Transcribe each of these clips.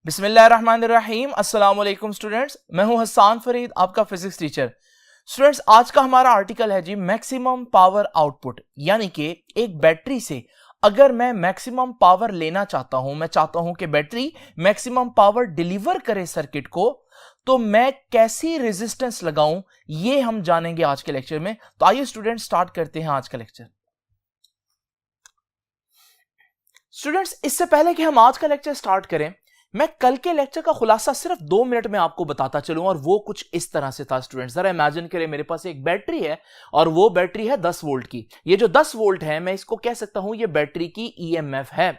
बिस्मिल्लाहिर्रहमानिर्रहीम। अस्सलाम वालेकुम स्टूडेंट्स, मैं हूं हसन फरीद, आपका फिजिक्स टीचर। स्टूडेंट्स, आज का हमारा आर्टिकल है जी मैक्सिमम पावर आउटपुट, यानी कि एक बैटरी से अगर मैं मैक्सिमम पावर लेना चाहता हूं, मैं चाहता हूं कि बैटरी मैक्सिमम पावर डिलीवर करे सर्किट को, तो मैं कैसी रेजिस्टेंस लगाऊं, ये हम जानेंगे आज के लेक्चर में। तो आइए स्टूडेंट्स स्टार्ट करते हैं आज का लेक्चर। स्टूडेंट्स, इससे पहले कि हम आज का लेक्चर स्टार्ट करें, मैं कल के लेक्चर का खुलासा सिर्फ 2 मिनट में आपको बताता चलूं, और वो कुछ इस तरह से था। स्टूडेंट्स, जरा इमेजिन करें, मेरे पास एक बैटरी है और वो बैटरी है 10 वोल्ट की। ये जो 10 वोल्ट है, मैं इसको कह सकता हूं ये बैटरी की ईएमएफ है।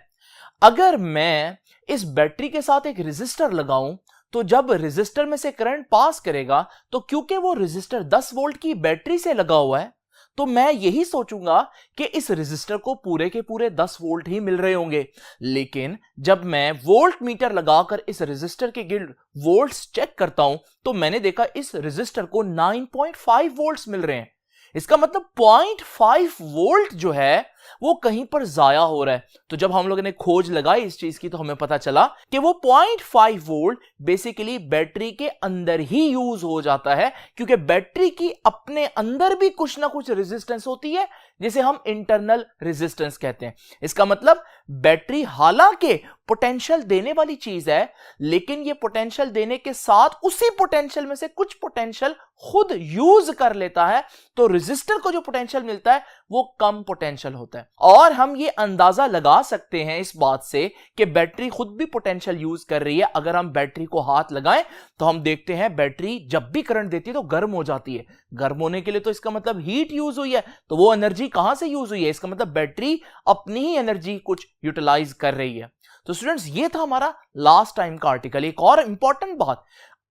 अगर मैं इस बैटरी के साथ एक रेजिस्टर लगाऊं, तो जब रेजिस्टर में से करंट पास करेगा, तो क्योंकि वो रेजिस्टर 10 वोल्ट की बैटरी से लगा हुआ है, तो मैं यही सोचूंगा कि इस रेजिस्टर को पूरे के पूरे 10 वोल्ट ही मिल रहे होंगे। लेकिन जब मैं वोल्ट मीटर लगाकर इस रेजिस्टर के गिल्ड वोल्ट्स चेक करता हूं, तो मैंने देखा इस रेजिस्टर को 9.5 वोल्ट्स मिल रहे हैं। इसका मतलब 0.5 वोल्ट जो है वो कहीं पर जाया हो रहा है। तो जब हम लोगों ने खोज लगाई इस चीज की, तो हमें पता चला कि वो 0.5 वोल्ट बेसिकली बैटरी के अंदर ही यूज हो जाता है, क्योंकि बैटरी की अपने अंदर भी कुछ ना कुछ रेजिस्टेंस होती है, जिसे हम इंटरनल रेजिस्टेंस कहते हैं। इसका मतलब बैटरी हालांकि पोटेंशियल देने वाली चीज है, लेकिन ये पोटेंशियल देने के साथ उसी पोटेंशियल में से कुछ पोटेंशियल खुद यूज कर लेता है। तो रेजिस्टर को जो पोटेंशियल मिलता है वो कम पोटेंशियल होता है। और हम ये अंदाजा लगा सकते हैं इस बात से कि बैटरी खुद भी पोटेंशियल यूज कर रही है। अगर हम बैटरी को हाथ लगाएं, तो हम देखते हैं बैटरी जब भी करंट देती है तो गर्म हो जाती है। गर्म होने के लिए तो इसका मतलब हीट यूज हुई है, तो वो एनर्जी कहां से यूज हुई है? इसका मतलब बैटरी अपनी ही एनर्जी कुछ यूटिलाइज कर रही है। तो स्टूडेंट्स, ये था हमारा लास्ट टाइम का आर्टिकल। एक और इंपॉर्टेंट बात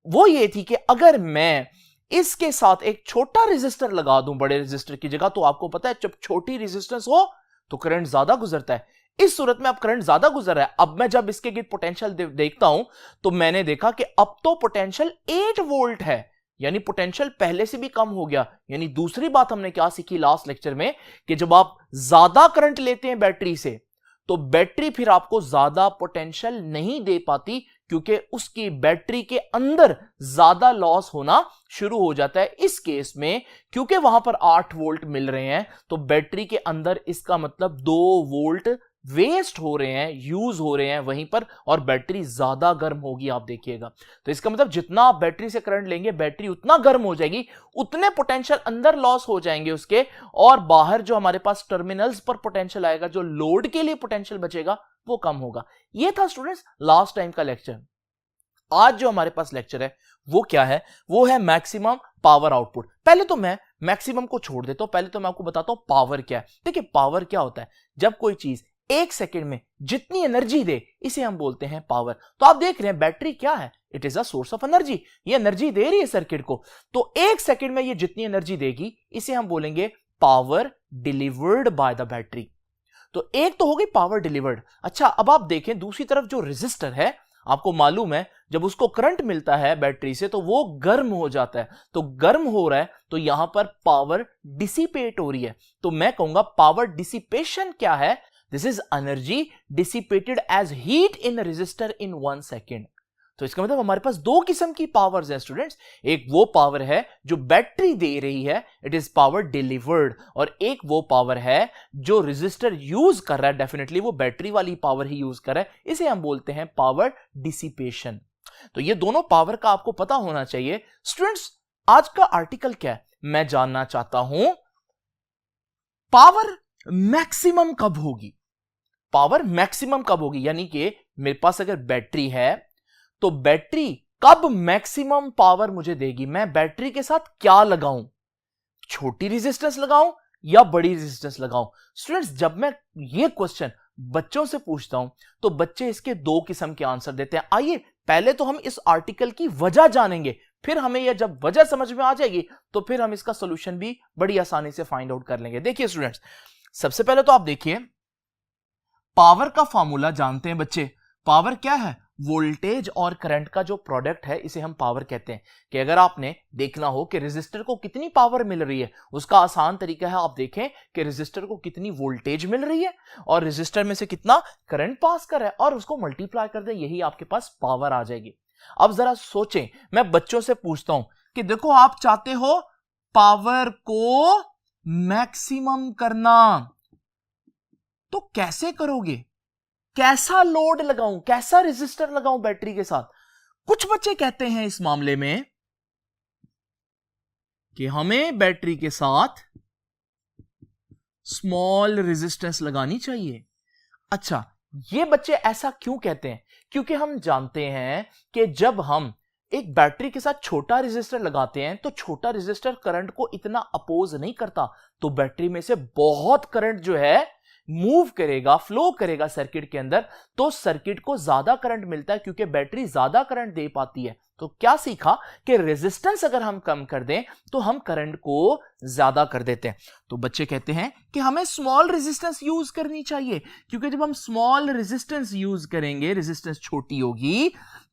वो ये थी कि अगर मैं इसके साथ एक छोटा रेजिस्टर लगा दूं बड़े रेजिस्टर की जगह, तो आपको पता है जब छोटी रेजिस्टेंस हो तो करंट ज्यादा गुजरता है। इस सूरत में अब करंट ज्यादा गुजर रहा है। अब मैं जब इसके गिर पोटेंशियल देखता हूं, तो मैंने देखा कि अब तो पोटेंशियल 8 वोल्ट है, यानी पोटेंशियल पहले से भी कम हो गया। यानी दूसरी बात हमने क्या सीखी लास्ट लेक्चर में, कि जब आप ज्यादा करंट लेते हैं बैटरी से, तो बैटरी फिर आपको ज्यादा पोटेंशियल नहीं दे पाती, क्योंकि उसकी बैटरी के अंदर ज्यादा लॉस होना शुरू हो जाता है। इस केस में क्योंकि वहां पर 8 वोल्ट मिल रहे हैं, तो बैटरी के अंदर इसका मतलब 2 वोल्ट वेस्ट हो रहे हैं, यूज हो रहे हैं वहीं पर, और बैटरी ज्यादा गर्म होगी, आप देखिएगा। तो इसका मतलब जितना आप बैटरी से करंट लेंगे, बैटरी उतना गर्म हो जाएगी, उतने पोटेंशियल अंदर लॉस हो जाएंगे उसके, और बाहर जो हमारे पास टर्मिनल्स पर पोटेंशियल आएगा, जो लोड के लिए पोटेंशियल बचेगा, वो कम होगा। ये था स्टूडेंट्स लास्ट टाइम का लेक्चर। आज जो हमारे पास लेक्चर है वो क्या है? वो है मैक्सिमम पावर आउटपुट। पहले तो मैं मैक्सिमम को छोड़ देता हूं, पहले तो मैं आपको बताता हूं पावर क्या है। देखिए, पावर क्या होता है? जब कोई चीज 1 सेकेंड में जितनी एनर्जी दे, इसे हम बोलते हैं पावर। तो आप देख रहे हैं बैटरी क्या है? It is a source of energy. ये एनर्जी दे रही है सर्किट को, तो 1 सेकेंड में ये जितनी एनर्जी देगी, इसे हम बोलेंगे power delivered by the battery. तो एक तो हो गई पावर डिलीवर्ड। अच्छा, अब आप देखें दूसरी तरफ जो रेजिस्टर है, आपको मालूम है जब उसको करंट मिलता है बैटरी से, तो वो गर्म हो जाता है। तो गर्म हो रहा है, तो यहां पर पावर डिसिपेट हो रही है। तो मैं कहूंगा पावर डिसिपेशन क्या है? This is energy dissipated as heat in resistor in 1 second. तो इसका मतलब हमारे पास 2 किस्म की पावर्स हैं स्टूडेंट्स। एक वो पावर है जो बैटरी दे रही है, इट इज पावर डिलीवर्ड, और एक वो पावर है जो रेजिस्टर यूज कर रहा है, डेफिनेटली वो बैटरी वाली पावर ही यूज कर रहा है, इसे हम बोलते हैं पावर डिसिपेशन। तो ये दोनों पावर का आपको पता होना चाहिए। स्टूडेंट्स, आज का आर्टिकल क्या है? मैं जानना चाहता हूं पावर मैक्सिमम कब होगी। पावर मैक्सिमम कब होगी, यानी कि मेरे पास अगर बैटरी है, तो बैटरी कब मैक्सिमम पावर मुझे देगी? मैं बैटरी के साथ क्या लगाऊं? छोटी रेजिस्टेंस लगाऊं या बड़ी रेजिस्टेंस लगाऊं? स्टूडेंट्स, जब मैं ये क्वेश्चन बच्चों से पूछता हूं, तो बच्चे इसके 2 किस्म के आंसर देते हैं। आइए पहले तो हम इस आर्टिकल की वजह जानेंगे, फिर हमें यह जब वजह समझ में आ जाएगी, तो फिर हम इसका सोल्यूशन भी बड़ी आसानी से फाइंड आउट कर लेंगे। देखिए स्टूडेंट्स, सबसे पहले तो आप देखिए, पावर का फॉर्मूला जानते हैं बच्चे। पावर क्या है? वोल्टेज और करंट का जो प्रोडक्ट है इसे हम पावर कहते हैं। कि अगर आपने देखना हो कि रेजिस्टर को कितनी पावर मिल रही है, उसका आसान तरीका है आप देखें कि रेजिस्टर को कितनी वोल्टेज मिल रही है और रेजिस्टर में से कितना करंट पास कर रहा है और उसको मल्टीप्लाई कर दें, यही आपके पास पावर आ जाएगी। अब जरा सोचें, मैं बच्चों से पूछता हूं कि देखो आप चाहते हो पावर को मैक्सिमम करना, तो कैसे करोगे? कैसा लोड लगाऊं, कैसा रेजिस्टर लगाऊं बैटरी के साथ? कुछ बच्चे कहते हैं इस मामले में कि हमें बैटरी के साथ स्मॉल रेजिस्टेंस लगानी चाहिए। अच्छा, ये बच्चे ऐसा क्यों कहते हैं? क्योंकि हम जानते हैं कि जब हम एक बैटरी के साथ छोटा रेजिस्टर लगाते हैं तो छोटा रेजिस्टर करंट को इतना अपोज नहीं करता, तो बैटरी में से बहुत करंट जो है मूव करेगा, फ्लो करेगा सर्किट के अंदर, तो सर्किट को ज्यादा करंट मिलता है क्योंकि बैटरी ज्यादा करंट दे पाती है। तो क्या सीखा कि रेजिस्टेंस अगर हम कम कर दें तो हम करंट को ज्यादा कर देते हैं। तो बच्चे कहते हैं कि हमें स्मॉल रेजिस्टेंस यूज करनी चाहिए, क्योंकि जब हम स्मॉल रेजिस्टेंस यूज करेंगे, रेजिस्टेंस छोटी होगी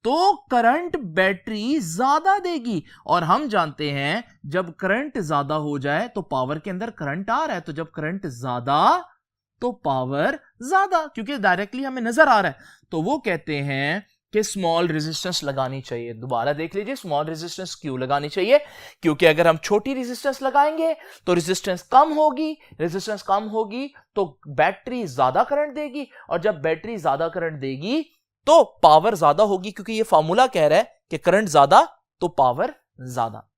तो करंट बैटरी ज्यादा देगी, और हम जानते हैं जब करंट ज्यादा हो जाए तो पावर के अंदर करंट आ रहा है, तो जब करंट ज्यादा तो पावर ज्यादा, क्योंकि डायरेक्टली हमें नजर आ रहा है। तो वो कहते हैं कि स्मॉल रेजिस्टेंस लगानी चाहिए। दोबारा देख लीजिए, स्मॉल रेजिस्टेंस क्यों लगानी चाहिए? क्योंकि अगर हम छोटी रेजिस्टेंस लगाएंगे तो रेजिस्टेंस कम होगी, रेजिस्टेंस कम होगी तो बैटरी ज्यादा करंट देगी, और जब बैटरी ज्यादा करंट देगी तो पावर ज्यादा होगी, क्योंकि ये फार्मूला कह रहा है कि करंट ज्यादा तो पावर ज्यादा।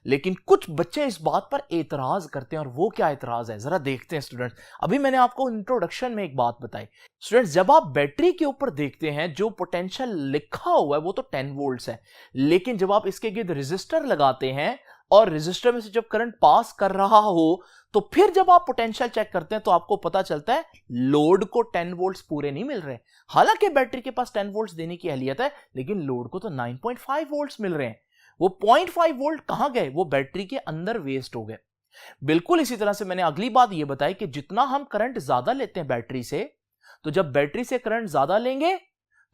लेकिन कुछ बच्चे इस बात पर एतराज करते हैं, और वो क्या एतराज है जरा देखते हैं स्टूडेंट्स। अभी मैंने आपको इंट्रोडक्शन में एक बात बताई स्टूडेंट्स, जब आप बैटरी के ऊपर देखते हैं जो पोटेंशियल लिखा हुआ है वो तो 10 वोल्ट्स है, लेकिन जब आप इसके गिर्द रेजिस्टर लगाते हैं और रेजिस्टर में से जब करंट पास कर रहा हो तो फिर जब आप पोटेंशियल चेक करते हैं तो आपको पता चलता है लोड को 10 वोल्ट्स पूरे नहीं मिल रहे। हालांकि बैटरी के पास 10 वोल्ट्स देने की अहलियत है, लेकिन लोड को तो 9.5 वोल्ट्स मिल रहे हैं। वो 0.5 वोल्ट कहां गए? वो बैटरी के अंदर वेस्ट हो गए। बिल्कुल इसी तरह से मैंने अगली बात यह बताई कि जितना हम करंट ज्यादा लेते हैं बैटरी से, तो जब बैटरी से करंट ज्यादा लेंगे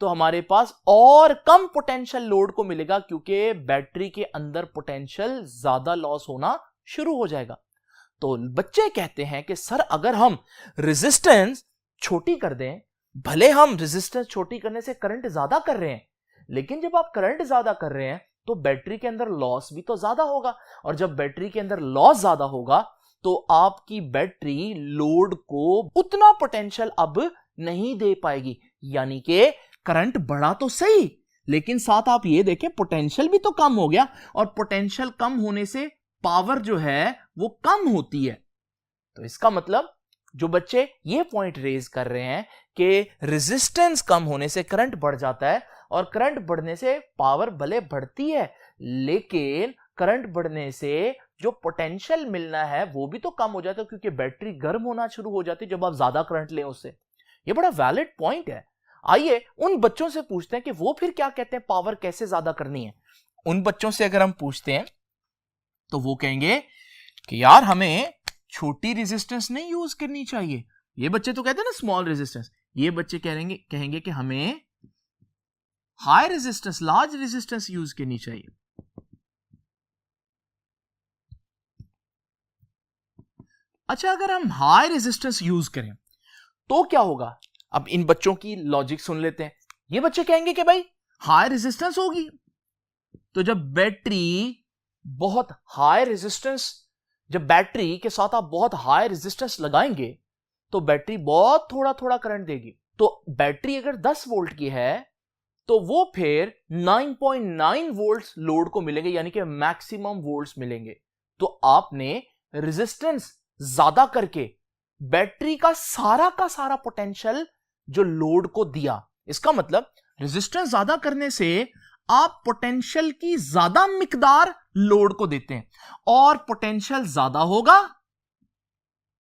तो हमारे पास और कम पोटेंशियल लोड को मिलेगा, क्योंकि बैटरी के अंदर पोटेंशियल ज्यादा लॉस होना शुरू हो जाएगा। तो बच्चे कहते हैं कि सर अगर हम रेजिस्टेंस छोटी कर दें, भले हम रेजिस्टेंस छोटी करने से करंट ज्यादा कर रहे हैं, लेकिन जब आप करंट ज्यादा कर रहे हैं तो बैटरी के अंदर लॉस भी तो ज्यादा होगा, और जब बैटरी के अंदर लॉस ज्यादा होगा तो आपकी बैटरी लोड को उतना पोटेंशियल अब नहीं दे पाएगी। यानी कि करंट बढ़ा तो सही, लेकिन साथ आप ये देखें पोटेंशियल भी तो कम हो गया, और पोटेंशियल कम होने से पावर जो है वो कम होती है। तो इसका मतलब जो बच्चे ये पॉइंट रेज कर रहे हैं कि रेजिस्टेंस कम होने से करंट बढ़ जाता है, और करंट बढ़ने से पावर भले बढ़ती है, लेकिन करंट बढ़ने से जो पोटेंशियल मिलना है वो भी तो कम हो जाता है, क्योंकि बैटरी गर्म होना शुरू हो जाती है जब आप ज्यादा करंट लें उससे। ये बड़ा वैलिड पॉइंट है। आइए उन बच्चों से पूछते हैं कि वो फिर क्या कहते हैं, पावर कैसे ज्यादा करनी है। उन बच्चों से अगर हम पूछते हैं तो वो कहेंगे कि यार हमें छोटी रेजिस्टेंस नहीं यूज करनी चाहिए। ये बच्चे तो कहते हैं ना स्मॉल रेजिस्टेंस, ये बच्चे कहेंगे कि हमें high resistance, large resistance use करनी चाहिए। अच्छा, अगर हम हाई रेजिस्टेंस यूज करें तो क्या होगा? अब इन बच्चों की लॉजिक सुन लेते हैं। ये बच्चे कहेंगे कि भाई हाई रेजिस्टेंस होगी तो जब बैटरी के साथ आप बहुत हाई रेजिस्टेंस लगाएंगे तो बैटरी बहुत थोड़ा थोड़ा करंट देगी। तो बैटरी अगर 10 वोल्ट की है तो वो फिर 9.9 वोल्ट्स लोड को मिलेंगे, यानी कि मैक्सिमम वोल्ट्स मिलेंगे। तो आपने रेजिस्टेंस ज्यादा करके बैटरी का सारा पोटेंशियल जो लोड को दिया। इसका मतलब रेजिस्टेंस ज्यादा करने से आप पोटेंशियल की ज्यादा मिकदार लोड को देते हैं, और पोटेंशियल ज्यादा होगा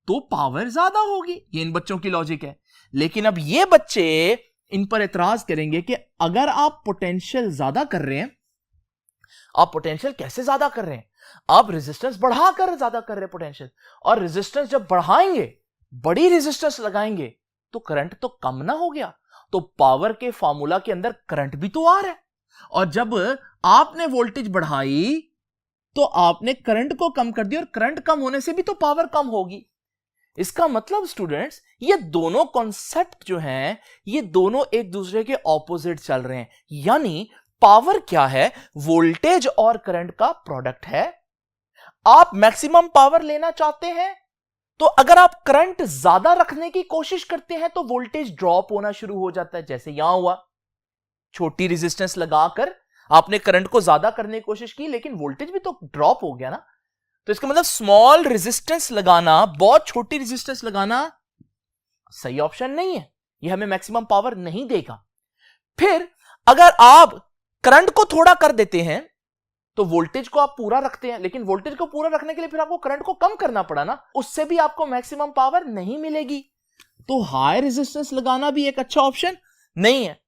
तो पावर ज्यादा होगी। ये इन बच्चों की लॉजिक है। लेकिन अब ये बच्चे इन पर एतराज करेंगे कि अगर आप पोटेंशियल ज्यादा कर रहे हैं, आप पोटेंशियल कैसे ज्यादा कर रहे हैं? आप रेजिस्टेंस बढ़ाकर ज्यादा कर रहे हैं पोटेंशियल, और रेजिस्टेंस जब बढ़ाएंगे, बड़ी रेजिस्टेंस लगाएंगे तो करंट तो कम ना हो गया, तो पावर के फॉर्मूला के अंदर करंट भी तो आ रहा है, और जब आपने वोल्टेज बढ़ाई तो आपने करंट को कम कर दिया, और करंट कम होने से भी तो पावर कम होगी। इसका मतलब स्टूडेंट्स, ये दोनों कॉन्सेप्ट जो हैं, ये दोनों एक दूसरे के ऑपोजिट चल रहे हैं। यानी पावर क्या है? वोल्टेज और करंट का प्रोडक्ट है। आप मैक्सिमम पावर लेना चाहते हैं तो अगर आप करंट ज्यादा रखने की कोशिश करते हैं तो वोल्टेज ड्रॉप होना शुरू हो जाता है, जैसे यहां हुआ। छोटी रेजिस्टेंस लगाकर आपने करंट को ज्यादा करने की कोशिश की, लेकिन वोल्टेज भी तो ड्रॉप हो गया ना। तो इसका मतलब स्मॉल रेजिस्टेंस लगाना, बहुत छोटी रेजिस्टेंस लगाना सही ऑप्शन नहीं है, यह हमें मैक्सिमम पावर नहीं देगा। फिर अगर आप करंट को थोड़ा कर देते हैं तो वोल्टेज को आप पूरा रखते हैं, लेकिन वोल्टेज को पूरा रखने के लिए फिर आपको करंट को कम करना पड़ा ना, उससे भी आपको मैक्सिमम पावर नहीं मिलेगी। तो हाई रेजिस्टेंस लगाना भी एक अच्छा ऑप्शन नहीं है।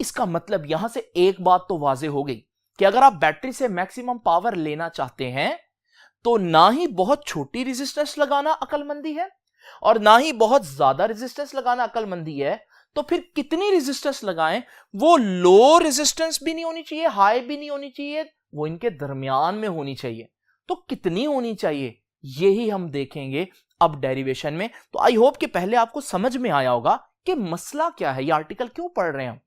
इसका मतलब यहां से एक बात तो वाजे हो गई कि अगर आप बैटरी से मैक्सिमम पावर लेना चाहते हैं तो ना ही बहुत छोटी रेजिस्टेंस लगाना अकलमंदी है और ना ही बहुत ज्यादा रेजिस्टेंस लगाना अकलमंदी है। तो फिर कितनी रेजिस्टेंस लगाएं? वो लो रेजिस्टेंस भी नहीं होनी चाहिए, हाई भी नहीं होनी चाहिए, वो इनके दरमियान में होनी चाहिए। तो कितनी होनी चाहिए यही हम देखेंगे अब डेरिवेशन में। तो आई होप कि पहले आपको समझ में आया होगा कि मसला क्या है, ये आर्टिकल क्यों पढ़ रहे हैं हम।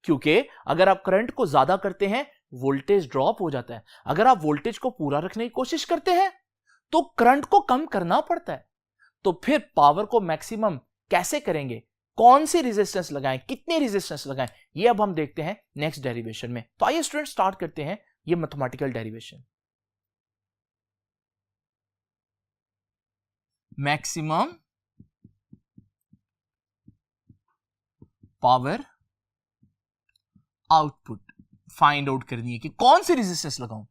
क्योंकि अगर आप करंट को ज्यादा करते हैं वोल्टेज ड्रॉप हो जाता है, अगर आप वोल्टेज को पूरा रखने की कोशिश करते हैं तो करंट को कम करना पड़ता है। तो फिर पावर को मैक्सिमम कैसे करेंगे, कौन सी रेजिस्टेंस लगाएं, कितनी रेजिस्टेंस लगाएं, ये अब हम देखते हैं नेक्स्ट डेरिवेशन में। तो आइए स्टूडेंट स्टार्ट करते हैं ये mathematical derivation. Maximum power output find out करनी है कि कौन सी रेजिस्टेंस लगाऊं।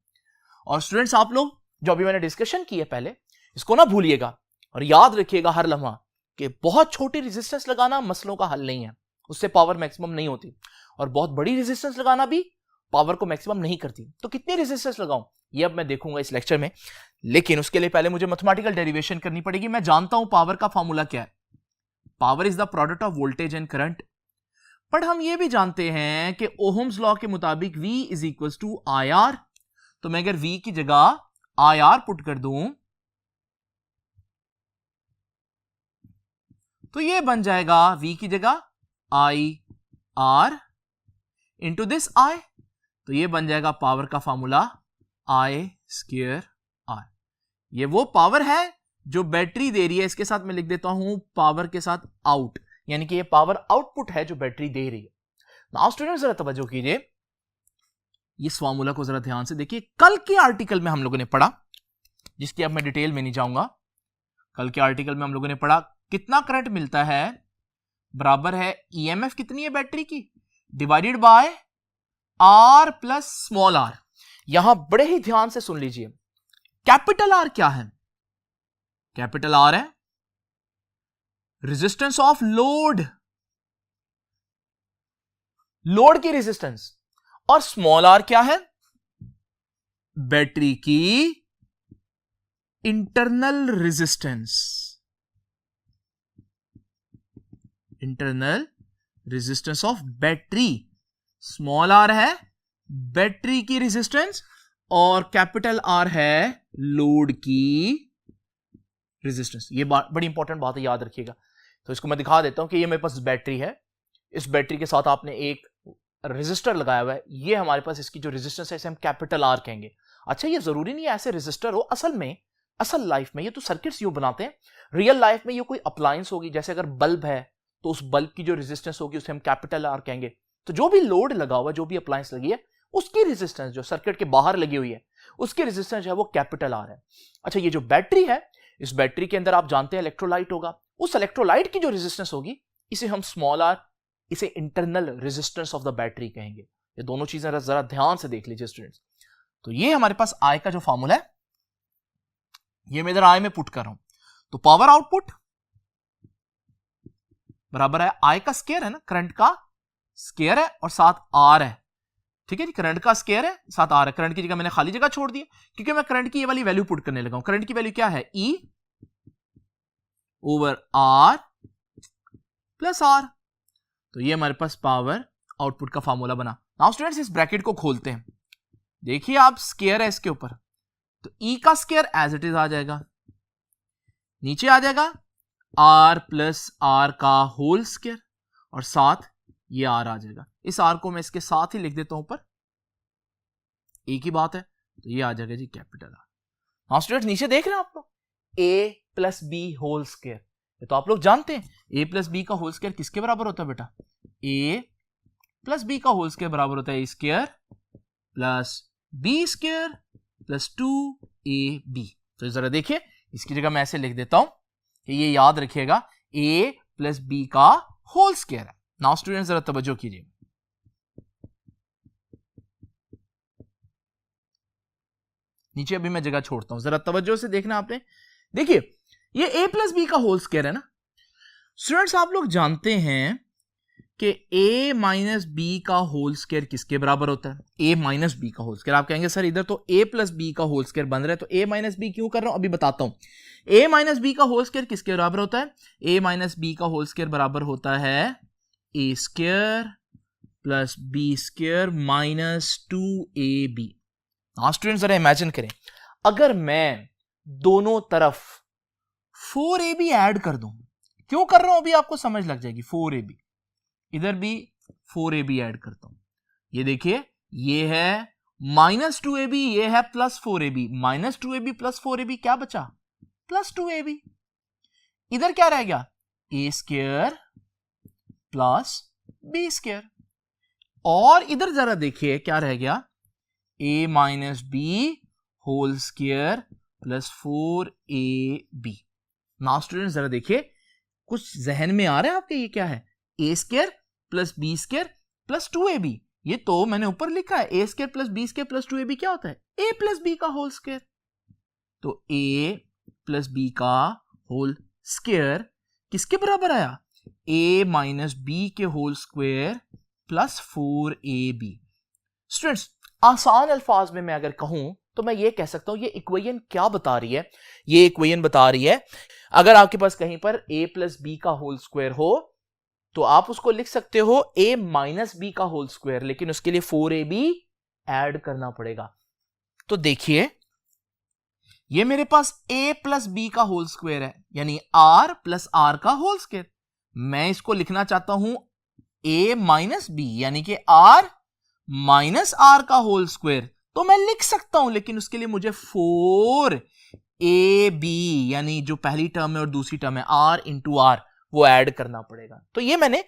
और स्टूडेंट्स आप लोग जो अभी मैंने डिस्कशन की है पहले, इसको ना भूलिएगा और याद रखिएगा हर लम्हा कि बहुत छोटी रेजिस्टेंस लगाना मसलों का हल नहीं है, उससे पावर मैक्सिमम नहीं होती, और बहुत बड़ी रेजिस्टेंस लगाना भी पावर को मैक्सिमम नहीं करती। तो कितनी रेजिस्टेंस लगाऊं ये अब मैं देखूंगा इस लेक्चर में, लेकिन उसके लिए पहले मुझे मैथमेटिकल डेरिवेशन करनी पड़ेगी। मैं जानता हूं पावर का फॉर्मूला क्या है, power is the product of voltage and current. But हम ये भी जानते हैं कि ओहम्स लॉ के मुताबिक V is equal to I R. तो मैं अगर V की जगह आई आर पुट कर दूं तो ये बन जाएगा V की जगह I R into this I, तो ये बन जाएगा पावर का फॉर्मूला आई स्क्वायर आर। ये वो पावर है जो बैटरी दे रही है, इसके साथ मैं लिख देता हूं पावर के साथ आउट, यानी कि ये पावर आउटपुट है जो बैटरी दे रही है। नाउ स्टूडेंट जरा तवज्जो कीजिए, इस फॉर्मूला को जरा ध्यान से देखिए। कल के आर्टिकल में हम लोगों ने पढ़ा, जिसकी अब मैं डिटेल में नहीं जाऊंगा, कल के आर्टिकल में हम लोगों ने पढ़ा कितना करंट मिलता है बराबर है ईएमएफ कितनी है बैटरी की divided by R plus small R. यहां बड़े ही ध्यान से सुन लीजिए, कैपिटल आर क्या है? कैपिटल आर है रेजिस्टेंस ऑफ लोड, लोड की रेजिस्टेंस, और स्मॉल आर क्या है? बैटरी की internal resistance, internal resistance of battery. Small R है बैटरी की रेजिस्टेंस और कैपिटल आर है लोड की रेजिस्टेंस। ये बड़ी इंपॉर्टेंट बात है, याद रखिएगा। तो इसको मैं दिखा देता हूं कि ये मेरे पास बैटरी है, इस बैटरी के साथ आपने एक रेजिस्टर लगाया हुआ है, ये हमारे पास इसकी जो रेजिस्टेंस है इसे हम कैपिटल आर कहेंगे। अच्छा, ये जरूरी नहीं है ऐसे रेजिस्टर हो, असल में असल लाइफ में ये तो सर्किट्स यूं बनाते हैं, रियल लाइफ में ये कोई अप्लायंस होगी, जैसे अगर बल्ब है तो उस बल्ब की जो रेजिस्टेंस होगी उसे हम कैपिटल आर कहेंगे। तो जो भी लोड लगा हुआ, जो भी अप्लायंस लगी है, उसकी रेजिस्टेंस जो सर्किट के बाहर लगी हुई है उसकी रेजिस्टेंस है वो कैपिटल आर है। अच्छा, ये जो बैटरी है, इस बैटरी के अंदर आप जानते हैं इलेक्ट्रोलाइट होगा, उस इलेक्ट्रोलाइट की जो रेजिस्टेंस होगी इसे हम स्मॉल आर, इसे internal resistance of the battery कहेंगे। ये दोनों चीजें जरा ध्यान से देख लीजिए स्टूडेंट्स। तो ये हमारे पास आई का जो फॉर्मूला है ये मैं इधर आई में पुट कर रहा हूं। तो पावर आउटपुट बराबर है आई का स्क्वायर है ना, करंट का स्क्वायर है और साथ आर है। ठीक है जी, करंट का स्क्वायर है साथ आर है। करंट की जगह मैंने खाली जगह छोड़ दी क्योंकि मैं करंट की ये वाली वैल्यू पुट करने लगा हूं। करंट की वैल्यू क्या है? E over R plus R. तो ये हमारे पास पावर आउटपुट का फॉर्मूला बना। नाउ स्टूडेंट्स इस ब्रैकेट को खोलते हैं, देखिए आप स्क्वायर है इसके ऊपर, तो ई का स्क्वायर एज इट इज आ जाएगा, नीचे आ जाएगा आर प्लस आर का होल स्क्वायर और साथ ये आर आ जाएगा। इस आर को मैं इसके साथ ही लिख देता हूं ऊपर, एक ही बात है, तो ये आ जाएगा जी कैपिटल आर। हाँ स्टूडेंट्स नीचे देख रहे हैं आप लोग, A plus B whole square, ये तो आप लोग जानते हैं ए प्लस बी का होल स्क्वायर किसके बराबर होता है बेटा, ए प्लस बी का होल स्क्वायर बराबर होता है A square plus B square plus 2ab। तो जरा देखिए इसकी जगह मैं ऐसे लिख देता हूं कि ये याद रखिएगा a प्लस बी का होल स्क्वायर है। नाउ स्टूडेंट जरा तवज्जो कीजिए, नीचे अभी मैं जगह छोड़ता हूं, जरा तवज्जो से देखना आपने। देखिए ये a प्लस बी का होल स्क्वायर है ना स्टूडेंट्स, आप लोग जानते हैं कि a माइनस बी का होल स्क्वायर किसके बराबर होता है, a माइनस बी का होल स्क्वायर। आप कहेंगे सर इधर तो a प्लस बी का होल स्क्वायर बन रहा है, तो a माइनस बी क्यों कर रहा हूं, अभी बताता हूं। a माइनस बी का होल स्क्वायर किसके बराबर होता है, a माइनस बी का होल स्क्वायर बराबर होता है a square plus B square minus 2ab। हाँ स्टूडेंट जरा इमेजिन करें, अगर मैं दोनों तरफ 4ab ऐड कर दूं, क्यों कर रहा हूं अभी आपको समझ लग जाएगी, 4ab इधर भी 4ab ऐड करता हूं, ये देखिए ये है माइनस 2ab, ये है plus 4ab, minus 2ab plus 4ab क्या बचा, प्लस 2ab। इधर क्या रह गया, a square plus B square, और इधर जरा देखिए क्या रह गया, a minus B whole square plus 4ab। Now student जरा देखिए कुछ जहन में आ रहा है आपके, ये क्या है, a square plus B square plus 2ab, ये तो मैंने ऊपर लिखा है a square plus B square plus 2ab क्या होता है, a प्लस बी का होल स्क्वायर। तो a प्लस बी का होल स्क्वायर किसके बराबर आया, a माइनस बी के whole square plus 4ab। Students आसान अल्फाज में मैं अगर कहूं तो मैं ये कह सकता हूं, ये इक्वेशन क्या बता रही है, ये इक्वेशन बता रही है अगर आपके पास कहीं पर a प्लस बी का होल स्क्वायर हो तो आप उसको लिख सकते हो a माइनस बी का होल स्क्वायर, लेकिन उसके लिए 4ab ऐड करना पड़ेगा। तो देखिए ये मेरे पास a प्लस बी का होल स्क्वायर है, यानी r प्लस r का होल स्क्वायर। मैं इसको लिखना चाहता हूं a माइनस बी, यानी कि r माइनस r का होल स्क्वायर, तो मैं लिख सकता हूं, लेकिन उसके लिए मुझे 4ab यानी जो पहली टर्म है और दूसरी टर्म है r इंटू r वो ऐड करना पड़ेगा। तो ये मैंने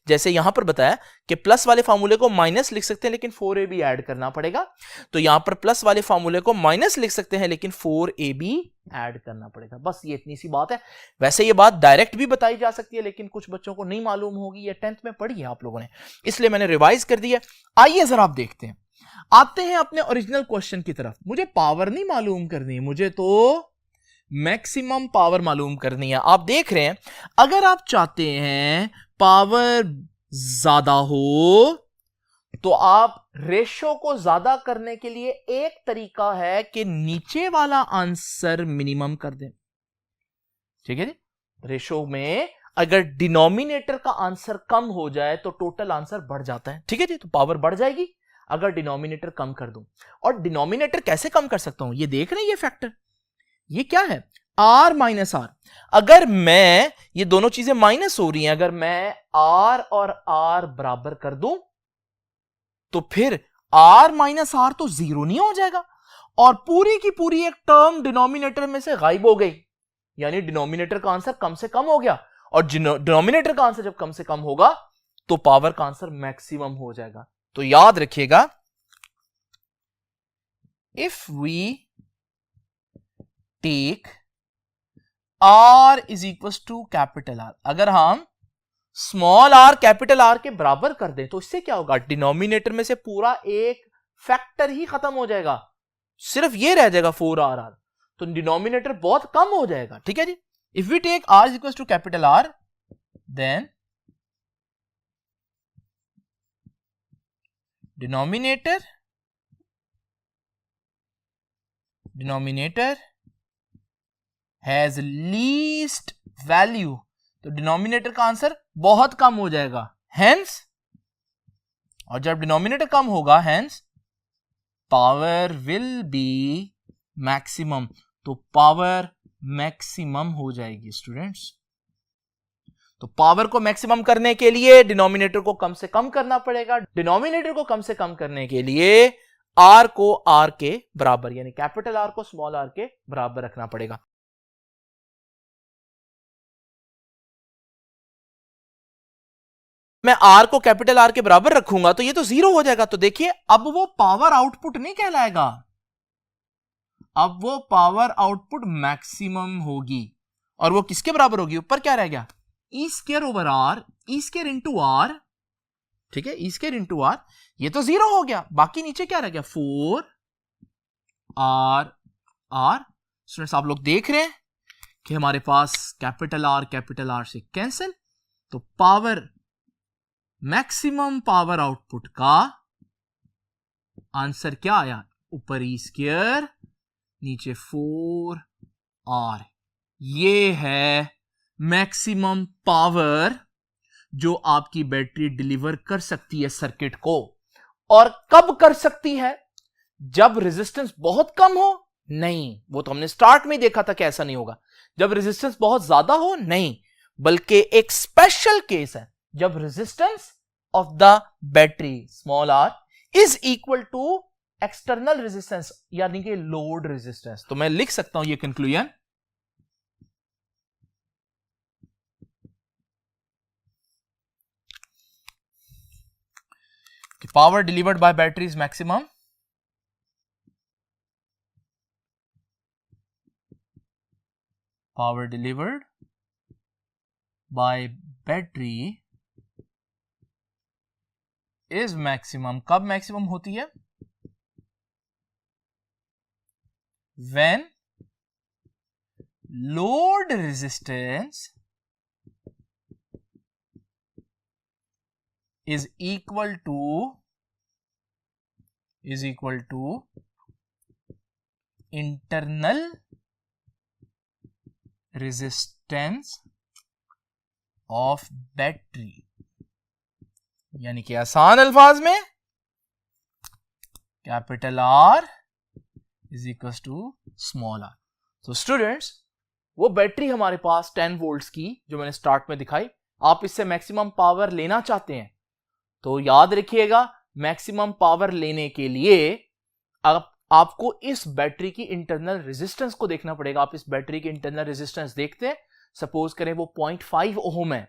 जैसे यहां पर बताया कि प्लस वाले फार्मूले को माइनस लिख सकते हैं लेकिन 4ab ऐड करना पड़ेगा, तो यहां पर प्लस वाले फार्मूले को माइनस लिख सकते हैं लेकिन 4ab ऐड करना पड़ेगा। बस ये इतनी सी बात है। वैसे ये बात डायरेक्ट भी बताई जा सकती है लेकिन कुछ बच्चों को नहीं मालूम होगी, ये 10th में पढ़ी है आप लोगों ने, इसलिए मैंने रिवाइज कर दिया। आइए जरा आप देखते हैं, आते हैं अपने ओरिजिनल क्वेश्चन की तरफ। मुझे पावर नहीं मालूम करनी, मुझे तो मैक्सिमम पावर मालूम करनी है। आप देख रहे हैं अगर आप चाहते हैं पावर ज्यादा हो तो आप रेशो को ज्यादा करने के लिए एक तरीका है कि नीचे वाला आंसर मिनिमम कर दें, ठीक है जी। रेशो में अगर डिनोमिनेटर का आंसर कम हो जाए तो टोटल आंसर बढ़ जाता है, ठीक है जी, तो पावर बढ़ जाएगी अगर डिनोमिनेटर कम कर दूं। और डिनोमिनेटर कैसे कम कर सकता हूं, ये देख रहे हैं ये फैक्टर, ये क्या है r माइनस आर। अगर मैं ये दोनों चीजें माइनस हो रही हैं, अगर मैं r और r बराबर कर दूं तो फिर r माइनस आर तो जीरो नहीं हो जाएगा और पूरी की पूरी एक टर्म डिनोमिनेटर में से गायब हो गई, यानी डिनोमिनेटर का आंसर कम से कम हो गया। और डिनोमिनेटर का आंसर जब कम से कम होगा तो पावर का आंसर मैक्सिमम हो जाएगा। तो याद रखिएगा, if we take r is equal to capital R, अगर हम स्मॉल r कैपिटल R के बराबर कर दें तो इससे क्या होगा, डिनोमिनेटर में से पूरा एक फैक्टर ही खत्म हो जाएगा, सिर्फ ये रह जाएगा 4r, तो डिनोमिनेटर बहुत कम हो जाएगा, ठीक है जी। If we take r is equal to capital R then denominator has least value, तो डिनोमिनेटर का आंसर बहुत कम हो जाएगा, हेंस, और जब डिनोमिनेटर कम होगा hence power will be maximum, तो पावर मैक्सिमम हो जाएगी स्टूडेंट्स। तो पावर को मैक्सिमम करने के लिए डिनोमिनेटर को कम से कम करना पड़ेगा। डिनोमिनेटर को कम से कम करने के लिए आर को आर के बराबर, यानी कैपिटल आर को स्मॉल आर के बराबर रखना पड़ेगा। मैं आर को कैपिटल आर के बराबर रखूंगा तो ये तो 0 हो जाएगा। तो देखिए अब वो पावर आउटपुट नहीं कहलाएगा, अब वो पावर आउटपुट मैक्सिमम होगी। और वो किसके बराबर होगी? ऊपर क्या रह गया? E square over R, E square into R, ठीक है, ई स्क्वायर इंटू आर, ये तो 0 हो गया। बाकी नीचे क्या रह गया? 4 आर आर। स्टूडेंट्स आप लोग देख रहे हैं कि हमारे पास कैपिटल आर से कैंसिल, तो पावर मैक्सिमम पावर आउटपुट का आंसर क्या आया? ऊपर ई स्क्वायर, नीचे 4 आर। ये है मैक्सिमम पावर जो आपकी बैटरी डिलीवर कर सकती है सर्किट को। और कब कर सकती है? जब रेजिस्टेंस बहुत कम हो? नहीं, वो तो हमने स्टार्ट में देखा था कि ऐसा नहीं होगा। जब रेजिस्टेंस बहुत ज्यादा हो? नहीं, बल्कि एक स्पेशल केस है जब resistance of the battery small R is equal to external resistance, यानी कि लोड रेजिस्टेंस। तो मैं लिख सकता हूं ये कंक्लूजन, कि power delivered by battery is maximum power delivered by battery is maximum. कब मैक्सिमम होती है? when load resistance is equal to internal resistance of battery, यानी कि आसान अल्फाज में capital R is equal to small R. तो स्टूडेंट्स वो बैटरी हमारे पास 10 वोल्ट्स की जो मैंने स्टार्ट में दिखाई, आप इससे मैक्सिमम पावर लेना चाहते हैं तो याद रखिएगा मैक्सिमम पावर लेने के लिए आपको इस बैटरी की इंटरनल रेजिस्टेंस को देखना पड़ेगा। आप इस बैटरी की इंटरनल रेजिस्टेंस देखते हैं, सपोज करें वो 0.5 ओम है,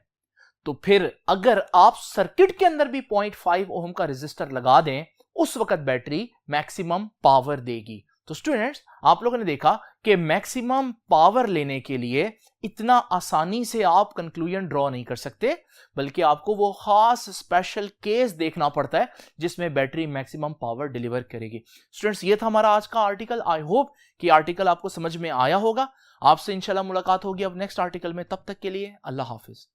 तो फिर अगर आप सर्किट के अंदर भी 0.5 ओम का रेजिस्टर लगा दें उस वक्त बैटरी मैक्सिमम पावर देगी। तो स्टूडेंट्स आप लोगों ने देखा कि मैक्सिमम पावर लेने के लिए इतना आसानी से आप कंक्लूजन ड्रॉ नहीं कर सकते, बल्कि आपको वो खास स्पेशल केस देखना पड़ता है जिसमें बैटरी मैक्सिमम पावर डिलीवर करेगी। स्टूडेंट्स ये था हमारा आज का आर्टिकल। आई होप कि आर्टिकल आपको समझ में आया होगा। आपसे इंशाल्लाह मुलाकात होगी अब नेक्स्ट आर्टिकल में। तब तक के लिए अल्लाह हाफिज।